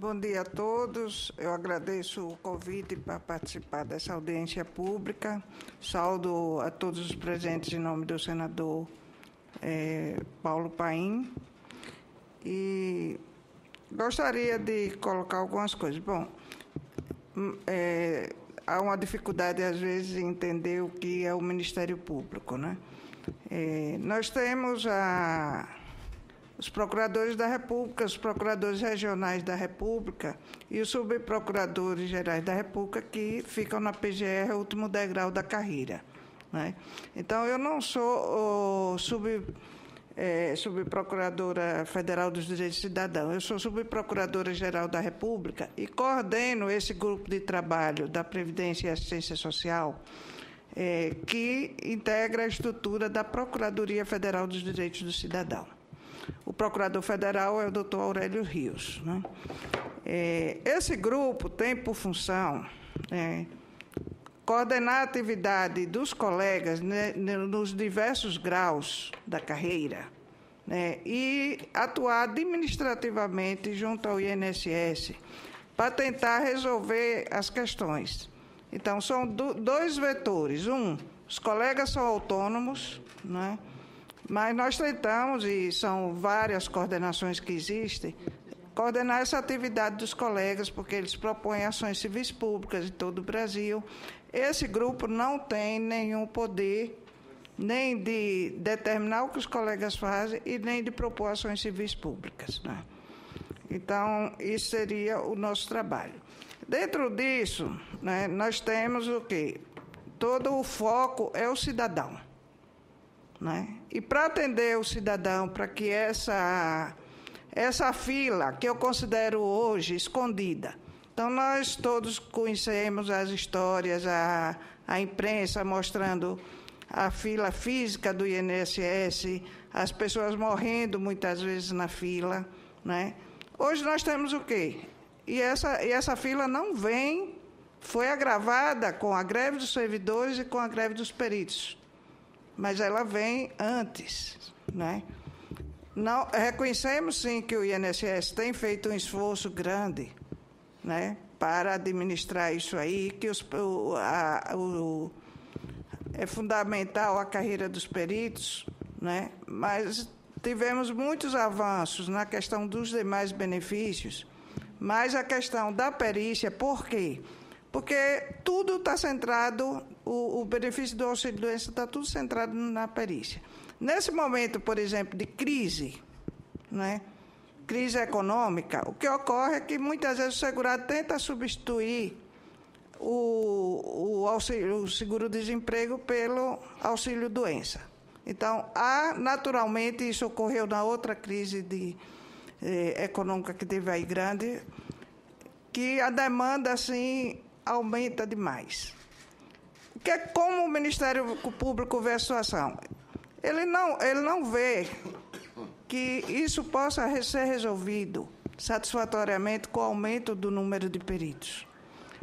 Bom dia a todos. Eu agradeço o convite para participar dessa audiência pública. Saúdo a todos os presentes em nome do senador Paulo Paim. E gostaria de colocar algumas coisas. Bom, há uma dificuldade, às vezes, em entender o que é o Ministério Público, né? Nós temos os procuradores da República, os procuradores regionais da República e os subprocuradores gerais da República que ficam na PGR, o último degrau da carreira, né? Então, eu não sou subprocuradora federal dos direitos do cidadão, eu sou subprocuradora-geral da República e coordeno esse grupo de trabalho da Previdência e Assistência Social, que integra a estrutura da Procuradoria Federal dos Direitos do Cidadão. O procurador federal é o doutor Aurélio Rios, né? Esse grupo tem por função coordenar a atividade dos colegas, né, nos diversos graus da carreira, né, e atuar administrativamente junto ao INSS para tentar resolver as questões. Então, são dois vetores. Os colegas são autônomos, né? Mas nós tentamos, e são várias coordenações que existem, coordenar essa atividade dos colegas, porque eles propõem ações civis públicas em todo o Brasil. Esse grupo não tem nenhum poder nem de determinar o que os colegas fazem e nem de propor ações civis públicas, né? Então, isso seria o nosso trabalho. Dentro disso, né, nós temos o quê? Todo o foco é o cidadão, né? E para atender o cidadão, para que essa fila, que eu considero hoje escondida, então nós todos conhecemos as histórias, a imprensa mostrando a fila física do INSS, as pessoas morrendo muitas vezes na fila, né? Hoje nós temos o quê? E essa fila não vem, foi agravada com a greve dos servidores e com a greve dos peritos, mas ela vem antes, né? Não, reconhecemos, sim, que o INSS tem feito um esforço grande, né, para administrar isso aí, que é fundamental a carreira dos peritos, né, mas tivemos muitos avanços na questão dos demais benefícios, mas a questão da perícia, por quê? Porque tudo está centrado, o benefício do auxílio-doença está tudo centrado na perícia. Nesse momento, por exemplo, de crise, né, crise econômica, o que ocorre é que muitas vezes o segurado tenta substituir o seguro-desemprego pelo auxílio-doença. Então, naturalmente, isso ocorreu na outra crise econômica que teve aí grande, que a demanda, assim, aumenta demais. Como o Ministério Público vê a situação? Ele não vê que isso possa ser resolvido satisfatoriamente com o aumento do número de peritos.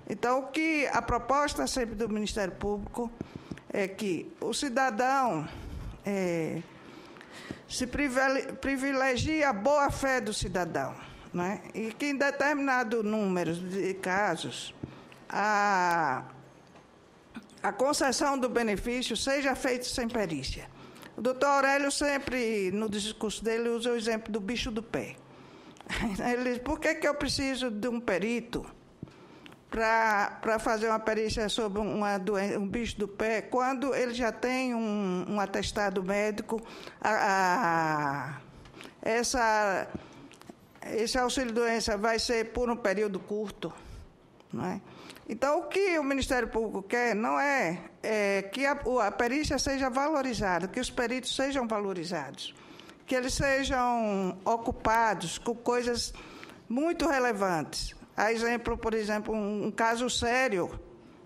Então, a proposta sempre do Ministério Público é que o cidadão se privilegie a boa-fé do cidadão, né? E que em determinado número de casos a concessão do benefício seja feita sem perícia. O doutor Aurélio sempre, no discurso dele, usa o exemplo do bicho do pé. Ele diz, por que eu preciso de um perito para fazer uma perícia sobre um bicho do pé, quando ele já tem um atestado médico? Esse auxílio-doença vai ser por um período curto, não é? Então, o que o Ministério Público quer não é que a perícia seja valorizada, que os peritos sejam valorizados, que eles sejam ocupados com coisas muito relevantes. A exemplo, por exemplo, um caso sério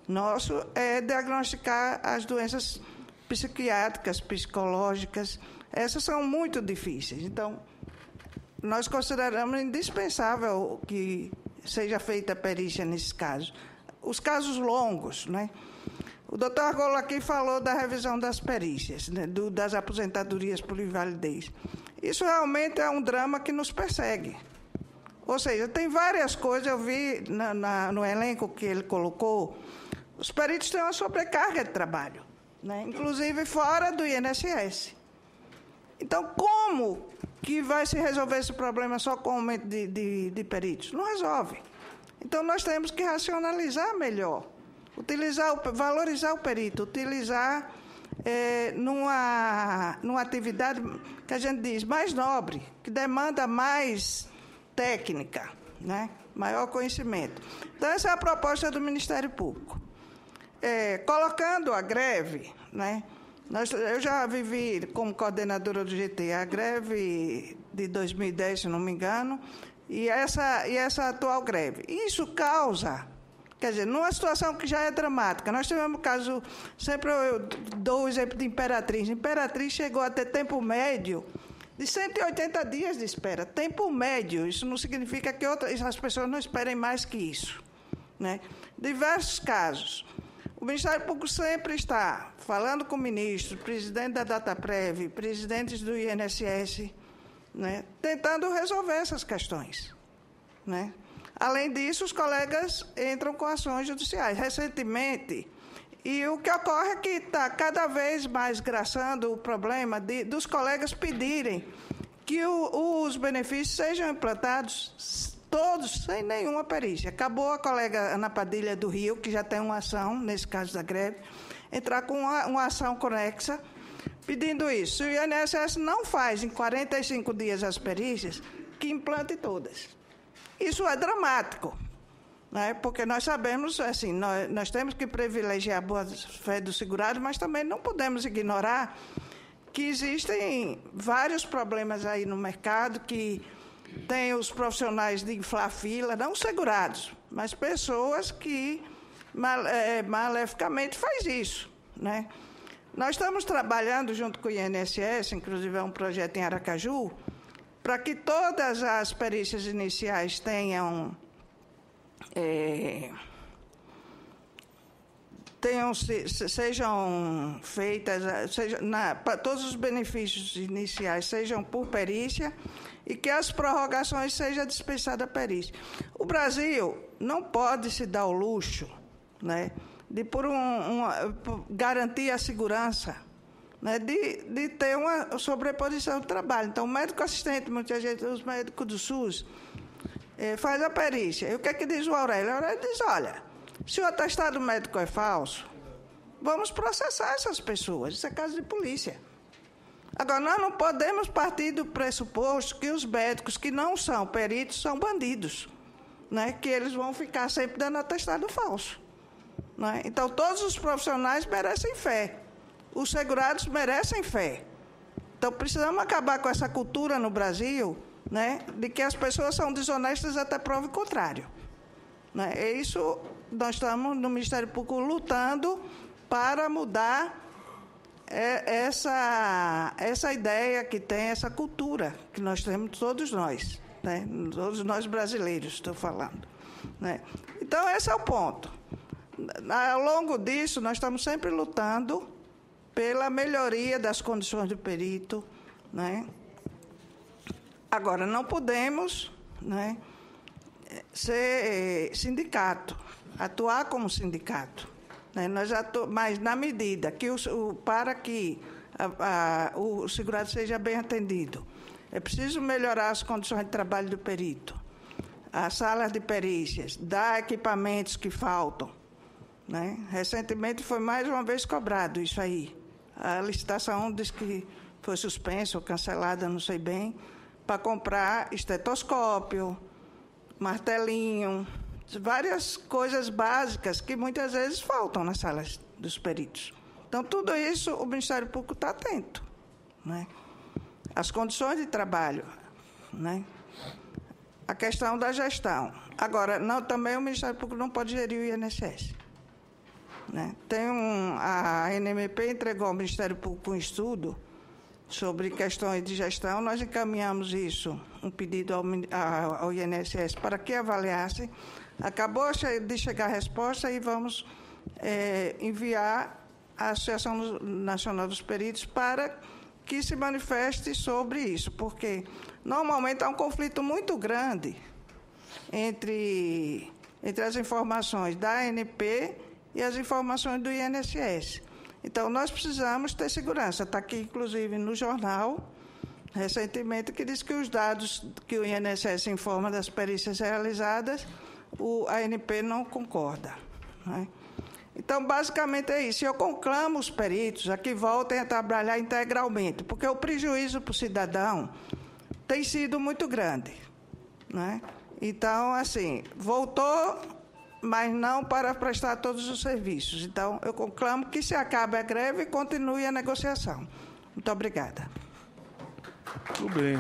nosso é diagnosticar as doenças psiquiátricas, psicológicas. Essas são muito difíceis. Então, nós consideramos indispensável que seja feita a perícia nesses casos. Os casos longos, né? O doutor Argola aqui falou da revisão das perícias, né, das aposentadorias por invalidez. Isso realmente é um drama que nos persegue. Ou seja, tem várias coisas, eu vi no elenco que ele colocou, os peritos têm uma sobrecarga de trabalho, né? Inclusive fora do INSS. Então, como que vai se resolver esse problema só com o aumento de peritos? Não resolve. Então, nós temos que racionalizar melhor, valorizar o perito, utilizar numa atividade que a gente diz mais nobre, que demanda mais técnica, né? Maior conhecimento. Então, essa é a proposta do Ministério Público. Colocando a greve, né? Eu já vivi como coordenadora do GT a greve de 2010, se não me engano, e essa atual greve. Isso causa, quer dizer, numa situação que já é dramática. Nós tivemos um caso, sempre eu dou o exemplo de Imperatriz. Imperatriz chegou a ter tempo médio de 180 dias de espera. Tempo médio, isso não significa que as pessoas não esperem mais que isso, né? Diversos casos. O Ministério Público sempre está falando com o ministro, presidente da Dataprev, presidentes do INSS, né, tentando resolver essas questões, né? Além disso, os colegas entram com ações judiciais. Recentemente, e o que ocorre é que está cada vez mais graçando o problema dos colegas pedirem que os benefícios sejam implantados todos sem nenhuma perícia. Acabou a colega Ana Padilha do Rio, que já tem uma ação, nesse caso da greve, entrar com uma ação conexa pedindo isso. Se o INSS não faz em 45 dias as perícias, que implante todas. Isso é dramático, né? Porque nós sabemos, assim, nós temos que privilegiar a boa-fé do segurado, mas também não podemos ignorar que existem vários problemas aí no mercado, que tem os profissionais de inflar fila, não segurados, mas pessoas que maleficamente faz isso, né? Nós estamos trabalhando junto com o INSS, inclusive é um projeto em Aracaju, para que todas as perícias iniciais sejam feitas, todos os benefícios iniciais sejam por perícia e que as prorrogações sejam dispensadas a perícia. O Brasil não pode se dar o luxo, né, de garantir a segurança, né, de ter uma sobreposição do trabalho. Então, o médico assistente, muitas vezes, os médicos do SUS, faz a perícia. E o que é que diz o Aurélio? O Aurélio diz, olha, se o atestado médico é falso, vamos processar essas pessoas. Isso é caso de polícia. Agora, nós não podemos partir do pressuposto que os médicos que não são peritos são bandidos, né, que eles vão ficar sempre dando atestado falso, né? Então, todos os profissionais merecem fé. Os segurados merecem fé. Então, precisamos acabar com essa cultura no Brasil, né, de que as pessoas são desonestas até prova o contrário, né? É isso, nós estamos no Ministério Público lutando para mudar essa ideia que tem, essa cultura que nós temos, todos nós, né? Todos nós brasileiros, estou falando, né? Então, esse é o ponto. Ao longo disso, nós estamos sempre lutando pela melhoria das condições do perito, né? Agora, não podemos, né, ser sindicato, atuar como sindicato, né? Mas na medida que para que o segurado seja bem atendido, é preciso melhorar as condições de trabalho do perito, as salas de perícias, dar equipamentos que faltam, né? Recentemente foi mais uma vez cobrado isso aí. A licitação diz que foi suspensa ou cancelada, não sei bem, para comprar estetoscópio, martelinho, várias coisas básicas que muitas vezes faltam nas salas dos peritos. Então, tudo isso o Ministério Público está atento, né? As condições de trabalho, né? A questão da gestão. Agora, também o Ministério Público não pode gerir o INSS, né? A NMP entregou ao Ministério Público um estudo sobre questões de gestão. Nós encaminhamos isso, um pedido ao INSS para que avaliasse. Acabou de chegar a resposta e vamos enviar à Associação Nacional dos Peritos para que se manifeste sobre isso, porque normalmente há um conflito muito grande entre as informações da ANP e as informações do INSS. Então, nós precisamos ter segurança. Está aqui, inclusive, no jornal, recentemente, que diz que os dados que o INSS informa das perícias realizadas, a ANP não concorda, né? Então, basicamente é isso. Eu conclamo os peritos a que voltem a trabalhar integralmente, porque o prejuízo para o cidadão tem sido muito grande, né? Então, assim, voltou, mas não para prestar todos os serviços. Então, eu conclamo que se acabe a greve e continue a negociação. Muito obrigada. Tudo bem.